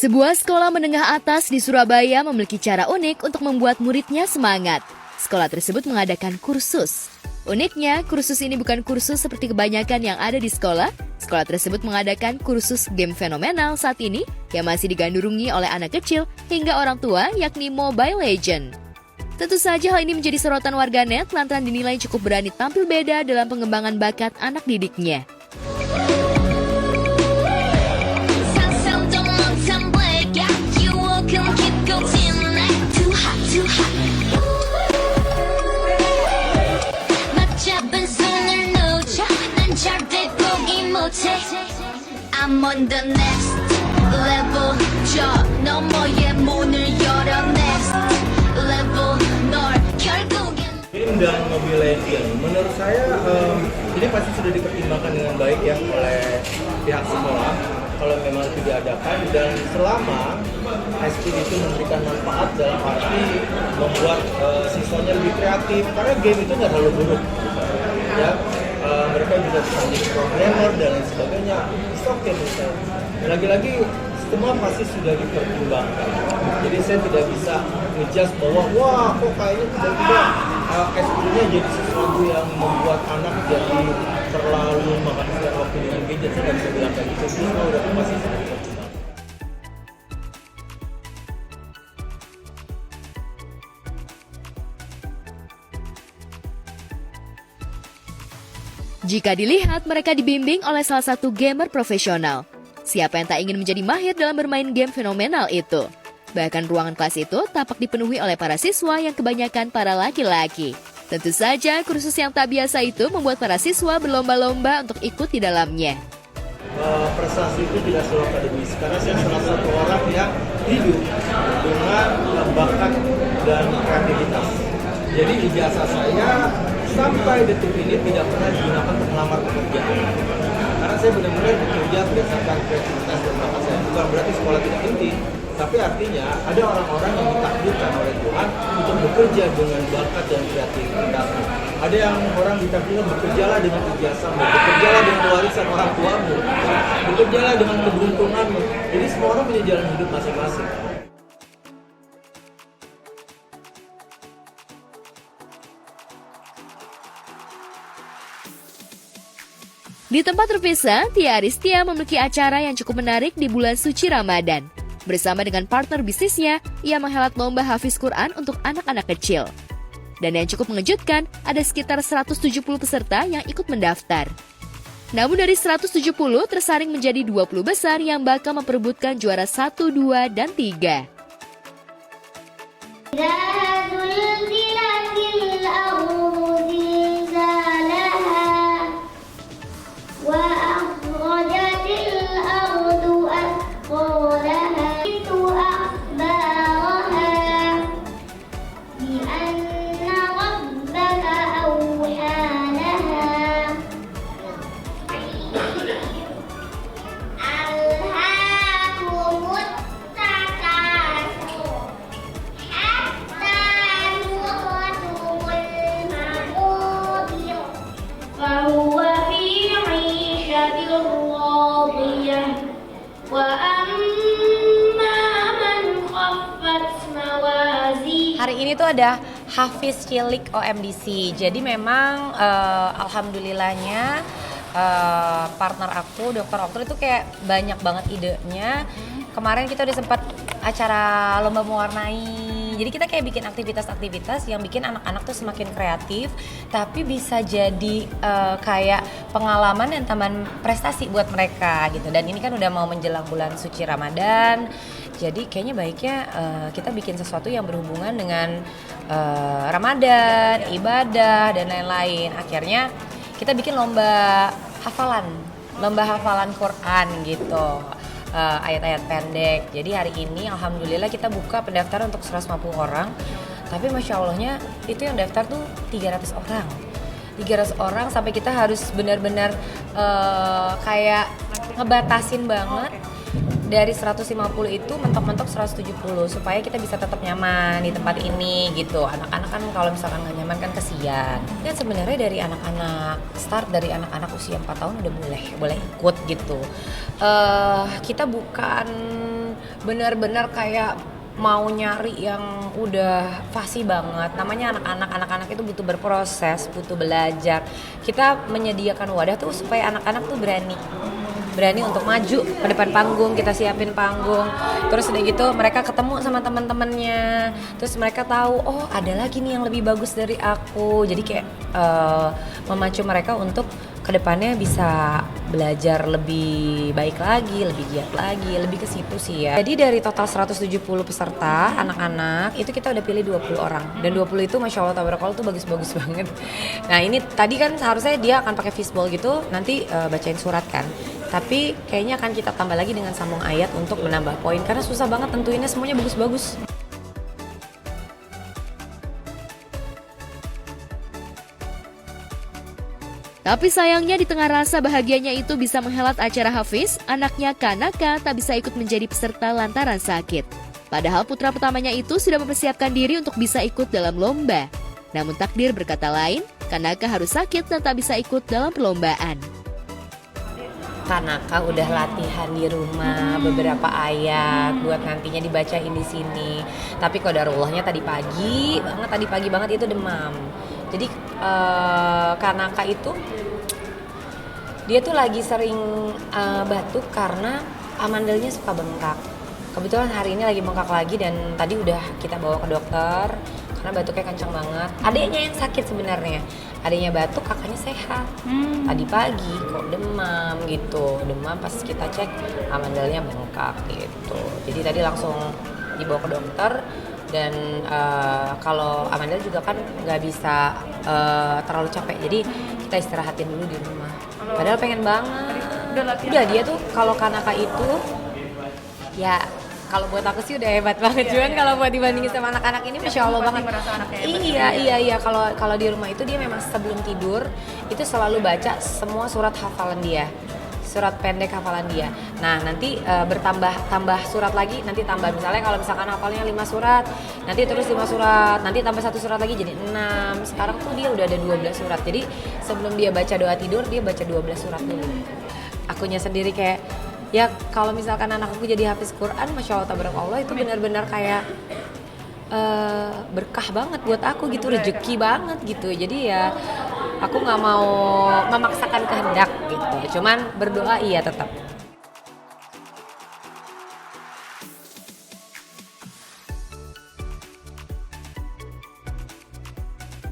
Sebuah sekolah menengah atas di Surabaya memiliki cara unik untuk membuat muridnya semangat. Sekolah tersebut mengadakan kursus. Uniknya, kursus ini bukan kursus seperti kebanyakan yang ada di sekolah. Sekolah tersebut mengadakan kursus game fenomenal saat ini yang masih digandrungi oleh anak kecil hingga orang tua, yakni Mobile Legends. Tentu saja hal ini menjadi sorotan warganet lantaran dinilai cukup berani tampil beda dalam pengembangan bakat anak didiknya. I'm on the next level. 저 너머의 문을 열어 next level. 널 결국엔. Game dan Mobile Legends, menurut saya ini pasti sudah dipertimbangkan dengan baik ya oleh pihak sekolah kalau memang itu diadakan, dan selama SP itu memberikan manfaat dalam arti membuat siswanya lebih kreatif, karena game itu nggak terlalu buruk ya. Mereka juga bisa menjadi programmer dan lain sebagainya. It's okay menurut saya. Lagi-lagi semua pasti sudah dipertimbangkan. Jadi saya tidak bisa ngejudge bahwa wah kok kayaknya tiba-tiba SP-nya jadi sesuatu yang membuat anak jadi terlalu menghabiskan waktu dengan gadget. Saya nggak bisa bilang kayak gitu. Semua udah pasti sudah dipertimbangkan. Jika dilihat, mereka dibimbing oleh salah satu gamer profesional. Siapa yang tak ingin menjadi mahir dalam bermain game fenomenal itu? Bahkan ruangan kelas itu tampak dipenuhi oleh para siswa yang kebanyakan para laki-laki. Tentu saja, kursus yang tak biasa itu membuat para siswa berlomba-lomba untuk ikut di dalamnya. Prestasi itu tidak selalu akademis, karena saya salah satu orang yang hidup dengan bakat dan kreativitas. Jadi ijazah saya sampai detik ini tidak pernah digunakan untuk melamar pekerjaan. Karena saya benar-benar bekerja berdasarkan kreativitas dan bakat saya. Bukan berarti sekolah tidak penting, tapi artinya ada orang-orang yang ditakdirkan oleh Tuhan untuk bekerja dengan bakat dan kreativitas. Ada yang orang ditakdirkan bekerjalah dengan ijazahmu, bekerjalah dengan warisan orang tuamu, bekerjalah dengan keberuntunganmu. Jadi semua orang punya jalan hidup masing-masing. Di tempat terpisah, Tia Aristia memiliki acara yang cukup menarik di bulan suci Ramadan. Bersama dengan partner bisnisnya, ia menghelat lomba hafiz Quran untuk anak-anak kecil. Dan yang cukup mengejutkan, ada sekitar 170 peserta yang ikut mendaftar. Namun dari 170 tersaring menjadi 20 besar yang bakal memperebutkan juara 1, 2, dan 3. Hari ini tuh ada Hafiz Cilik OMDC. Jadi memang alhamdulillahnya partner aku, Dr. Oktur itu kayak banyak banget idenya. Kemarin kita udah sempat acara lomba mewarnai. Jadi kita kayak bikin aktivitas-aktivitas yang bikin anak-anak tuh semakin kreatif, tapi bisa jadi kayak pengalaman dan tambahan prestasi buat mereka gitu. Dan ini kan udah mau menjelang bulan suci Ramadan. Jadi kayaknya baiknya kita bikin sesuatu yang berhubungan dengan Ramadan, ibadah, dan lain-lain. Akhirnya kita bikin lomba hafalan Quran gitu, ayat-ayat pendek. Jadi hari ini alhamdulillah kita buka pendaftaran untuk 150 orang. Tapi Masya Allahnya itu yang daftar tuh 300 orang. 300 orang sampai kita harus benar-benar kayak ngebatasin banget. Dari 150 itu mentok-mentok 170 supaya kita bisa tetap nyaman di tempat ini gitu. Anak-anak kan kalau misalkan nggak nyaman kan kesian. Dan sebenarnya dari anak-anak, start dari anak-anak usia 4 tahun udah boleh ikut gitu. Kita bukan benar-benar kayak mau nyari yang udah fasih banget. Namanya anak-anak itu butuh berproses, butuh belajar. Kita menyediakan wadah tuh supaya anak-anak tuh berani untuk maju ke depan panggung, kita siapin panggung. Terus udah gitu mereka ketemu sama teman-temannya. Terus mereka tahu, oh ada lagi nih yang lebih bagus dari aku. Jadi kayak memacu mereka untuk kedepannya bisa belajar lebih baik lagi, lebih giat lagi, lebih ke situ sih ya. Jadi dari total 170 peserta anak-anak itu kita udah pilih 20 orang dan 20 itu masya Allah tabarakallah tuh bagus-bagus banget. Nah ini tadi kan seharusnya dia akan pakai fishbowl gitu, nanti bacain surat kan. Tapi kayaknya akan kita tambah lagi dengan sambung ayat untuk menambah poin karena susah banget tentuinnya semuanya bagus-bagus. Tapi sayangnya di tengah rasa bahagianya itu bisa menghelat acara Hafiz, anaknya Kanaka tak bisa ikut menjadi peserta lantaran sakit. Padahal putra pertamanya itu sudah mempersiapkan diri untuk bisa ikut dalam lomba. Namun takdir berkata lain, Kanaka harus sakit dan tak bisa ikut dalam perlombaan. Kanaka udah latihan di rumah beberapa ayat buat nantinya dibacain di sini. Tapi qadarullahnya tadi pagi banget itu demam. Jadi Kanaka itu dia tuh lagi sering batuk karena amandelnya suka bengkak. Kebetulan hari ini lagi bengkak lagi dan tadi udah kita bawa ke dokter karena batuknya kencang banget. Adiknya yang sakit sebenarnya. Adiknya batuk, kakaknya sehat. Tadi pagi kok demam gitu. Demam pas kita cek amandelnya bengkak gitu. Jadi tadi langsung dibawa ke dokter. Dan kalau Amanda juga kan nggak bisa terlalu capek, jadi kita istirahatin dulu di rumah. Padahal pengen banget. Udah dia tuh kalau Kanaka itu, ya kalau buat aku sih udah hebat banget. Cuman kalau buat dibandingin sama anak-anak ini, masya Allah banget. Iya. Kalau di rumah itu dia memang sebelum tidur itu selalu baca semua surat hafalan dia. Surat pendek hafalan dia. Nah nanti tambah surat lagi, nanti tambah misalnya kalau misalkan hafalnya 5 surat, nanti terus 5 surat, nanti tambah 1 surat lagi jadi 6. Sekarang tuh dia udah ada 12 surat. Jadi sebelum dia baca doa tidur, dia baca 12 surat dulu. Akunya sendiri kayak, ya kalau misalkan anak aku jadi hafiz Quran, masya Allah tabarakallah itu benar-benar kayak berkah banget buat aku gitu, rezeki banget gitu. Jadi ya aku nggak mau memaksakan kehendak gitu, cuman berdoa iya tetap.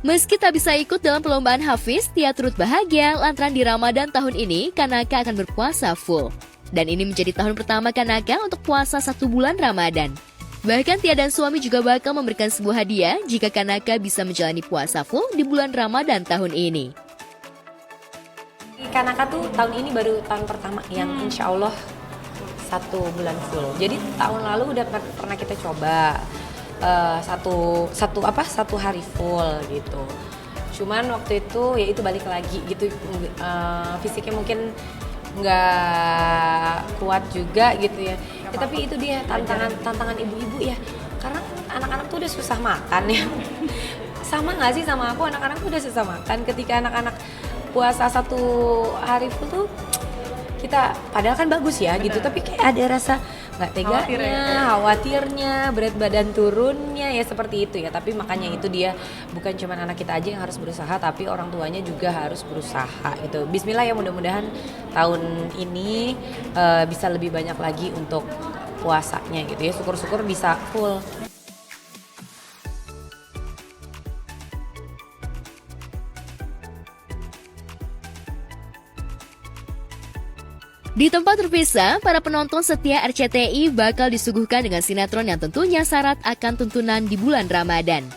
Meski tak bisa ikut dalam perlombaan Hafiz, Tia turut bahagia lantaran di Ramadan tahun ini Kanaka akan berpuasa full. Dan ini menjadi tahun pertama Kanaka untuk puasa 1 bulan Ramadan. Bahkan Tia dan suami juga bakal memberikan sebuah hadiah jika Kanaka bisa menjalani puasa full di bulan Ramadan tahun ini. Kanaka tuh tahun ini baru tahun pertama yang insya Allah 1 bulan full. Jadi tahun lalu udah pernah kita coba satu hari full gitu. Cuman waktu itu ya itu balik lagi gitu, fisiknya mungkin nggak kuat juga gitu ya. Tapi itu dia tantangan ibu-ibu ya, karena anak-anak tuh udah susah makan ya. Sama nggak sih sama aku, anak-anak tuh udah susah makan. Ketika anak-anak puasa 1 hari full tuh kita padahal kan bagus ya gitu, tapi kayak ada rasa nggak teganya, khawatirnya, berat badan turunnya ya seperti itu ya. Tapi makanya itu dia bukan cuma anak kita aja yang harus berusaha, tapi orang tuanya juga harus berusaha gitu. Bismillah ya, mudah-mudahan tahun ini bisa lebih banyak lagi untuk puasanya gitu ya. Syukur-syukur bisa full. Di tempat terpisah, para penonton setia RCTI bakal disuguhkan dengan sinetron yang tentunya syarat akan tuntunan di bulan Ramadan.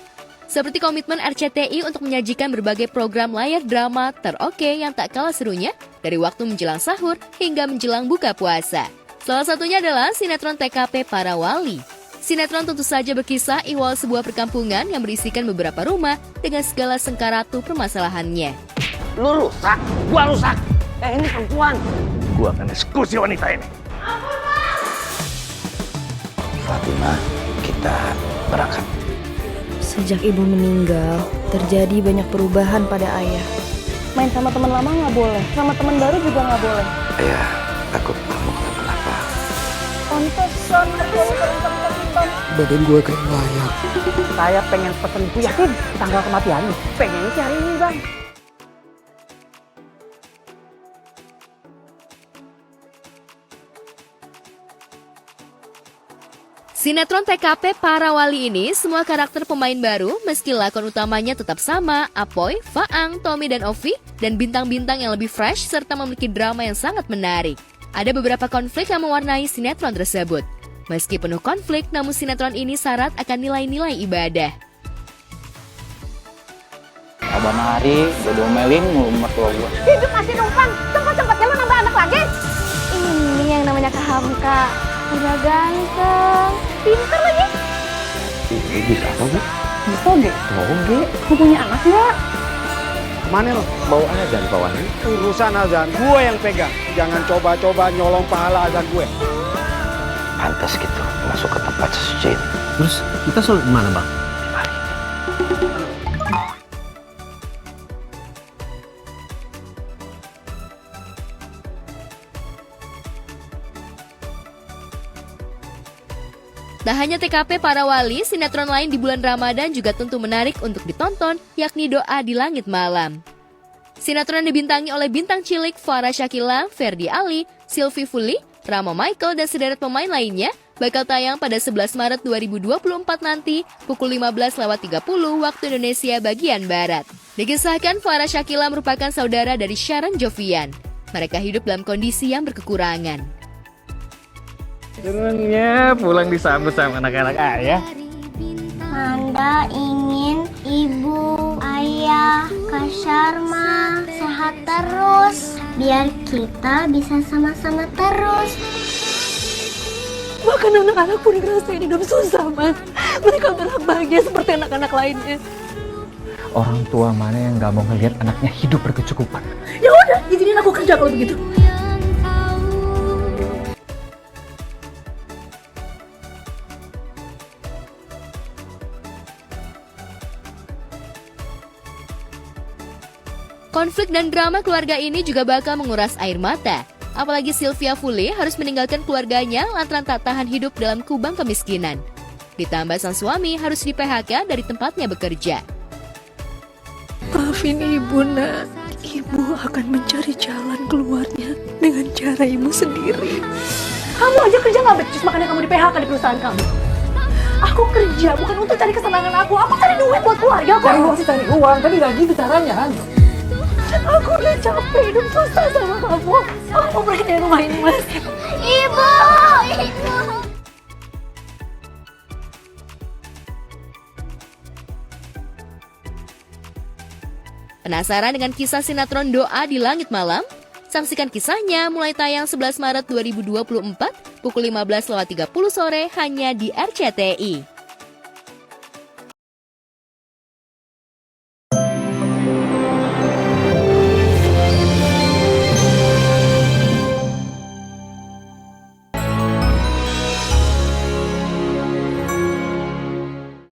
Seperti komitmen RCTI untuk menyajikan berbagai program layar drama teroke yang tak kalah serunya dari waktu menjelang sahur hingga menjelang buka puasa. Salah satunya adalah sinetron TKP Para Wali. Sinetron tentu saja berkisah ihwal sebuah perkampungan yang berisikan beberapa rumah dengan segala sengkaratu permasalahannya. Lu rusak, gua rusak. Ini perempuan. Gua akan eksekusi wanita ini. Fatimah, kita berangkat. Sejak ibu meninggal, terjadi banyak perubahan pada ayah. Main sama teman lama nggak boleh, sama teman baru juga nggak boleh. Ayah takut kamu kenapa-napa. Pantes Badan gue kayak layak. Saya pengen pesen Bu Yasin tanggal kematiannya. Pengennya sih hari ini, Bang. Sinetron TKP Para Wali ini semua karakter pemain baru meski lakon utamanya tetap sama, Apoy, Faang, Tommy dan Ovi, dan bintang-bintang yang lebih fresh serta memiliki drama yang sangat menarik. Ada beberapa konflik yang mewarnai sinetron tersebut. Meski penuh konflik, namun sinetron ini syarat akan nilai-nilai ibadah. Abah Mahari, gue diomelin mulu mertua gue. Hidup masih numpang, tempat-tempatnya lo nambah anak lagi. Ini yang namanya Kak Hamka. Udah ganteng, pintar lagi. Bisa apa, Bu? Bisa gak? Oke. Kamu punya anak gak? Kemana lo? Bawa azan bawahnya. Urusan azan gue yang pegang. Jangan coba-coba nyolong pahala azan gue. Pantas gitu masuk ke tempat sesuci ini. Terus kita sholat di mana, Bang? Mari. Tak hanya TKP Para Wali, sinetron lain di bulan Ramadan juga tentu menarik untuk ditonton, yakni Doa di Langit Malam. Sinetron dibintangi oleh bintang cilik Farah Shakila, Ferdi Ali, Sylvie Fully, Rama Michael, dan sederet pemain lainnya bakal tayang pada 11 Maret 2024 nanti pukul 15.30 waktu Indonesia bagian Barat. Dikisahkan Farah Shakila merupakan saudara dari Sharon Jovian. Mereka hidup dalam kondisi yang berkekurangan. Senengnya pulang disambut sama anak-anak ayah. Anda ingin ibu, ayah, Kak Sharma sehat terus, biar kita bisa sama-sama terus. Bahkan anak-anak pun ngerasain hidup susah, Mas. Mereka berhak bahagia seperti anak-anak lainnya. Orang tua mana yang gak mau ngelihat anaknya hidup berkecukupan? Ya udah, izinin aku kerja kalau begitu. Konflik dan drama keluarga ini juga bakal menguras air mata. Apalagi Sylvia Fully harus meninggalkan keluarganya lantaran tak tahan hidup dalam kubang kemiskinan. Ditambah sang suami harus di-PHK dari tempatnya bekerja. Maafin ibu, nak. Ibu akan mencari jalan keluarnya dengan cara ibu sendiri. Kamu aja kerja gak becus, makanya kamu di-PHK di perusahaan kamu. Aku kerja bukan untuk cari kesenangan aku cari duit buat keluarga aku. Cari uang sih cari uang, tapi gak gitu caranya kan? Aku udah capek hidup susah sama kamu. Aku mau pergi dari rumah ini, Mas. Ibu, ibu. Penasaran dengan kisah sinetron Doa di Langit Malam? Saksikan kisahnya mulai tayang 11 Maret 2024 pukul 15.30 sore hanya di RCTI.